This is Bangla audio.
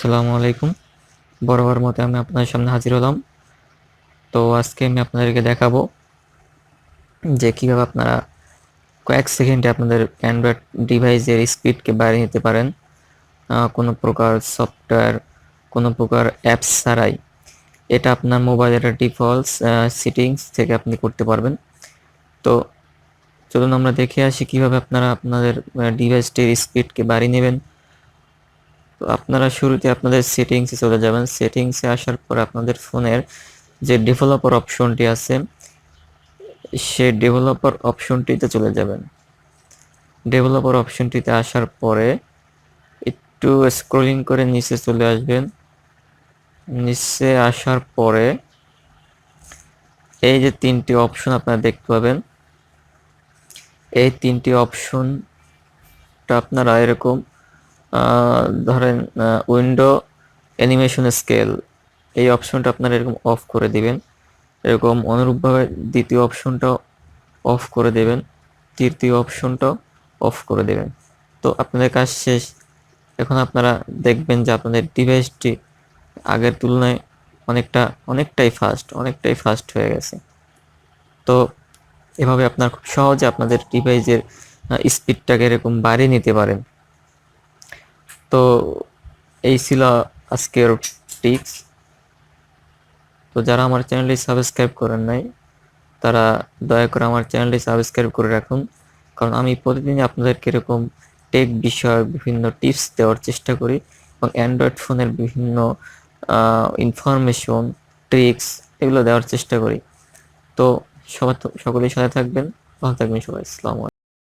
আসসালামু আলাইকুম। বরাবর মতো আমি আপনাদের সামনে হাজির হলাম। তো আজকে আমি আপনাদেরকে দেখাবো যে কিভাবে আপনারা কয়েক সেকেন্ডে আপনাদের অ্যান্ড্রয়েড ডিভাইসের স্পিডকে বাড়িয়ে নিতে পারেন, কোনো প্রকার সফটওয়্যার, কোনো প্রকার অ্যাপস ছাড়াই। এটা আপনার মোবাইলের ডিফল্ট সেটিংস থেকে আপনি করতে পারবেন। তো চলুন আমরা দেখে আসি কিভাবে আপনারা আপনাদের ডিভাইসটির স্পিডকে বাড়িয়ে নেবেন। তো আপনারা শুরুতে আপনাদের সেটিংসে চলে যাবেন। সেটিংসে আসার পর আপনাদের ফোনের যে ডেভেলপার অপশনটি আছে সেই ডেভেলপার অপশনটিতে চলে যাবেন। ডেভেলপার অপশনটিতে আসার পরে একটু স্ক্রলিং করে নিচে চলে আসবেন। নিচে আসার পরে এই যে তিনটি অপশন আপনারা দেখতে পাবেন, এই তিনটি অপশনটা আপনারা এরকম ধরেন উইন্ডো অ্যানিমেশন স্কেল, এই অপশনটা আপনারা এরকম অফ করে দিবেন। এরকম অনুরূপভাবে দ্বিতীয় অপশনটাও অফ করে দেবেন, তৃতীয় অপশনটাও অফ করে দেবেন। তো আপনাদের কাজ শেষ। এখন আপনারা দেখবেন যে আপনাদের ডিভাইসটি আগের তুলনায় অনেকটাই ফাস্ট হয়ে গেছে। তো এভাবে আপনার খুব সহজে আপনাদের ডিভাইসের স্পিডটাকে এরকম বাড়িয়ে নিতে পারেন। তো এই ছিল আজকের টিপস। তো যারা আমার চ্যানেলটি সাবস্ক্রাইব করেন নাই তারা দয়া করে আমার চ্যানেলটি সাবস্ক্রাইব করে রাখুন, কারণ আমি প্রতিদিন আপনাদেরকে এরকম টেক বিষয়ক বিভিন্ন টিপস দেওয়ার চেষ্টা করি এবং অ্যান্ড্রয়েড ফোনের বিভিন্ন ইনফরমেশন, ট্রিক্স এগুলো দেওয়ার চেষ্টা করি। তো সকলেই সাথে থাকবেন, ভালো থাকবেন সবাই। আসসালামু আলাইকুম।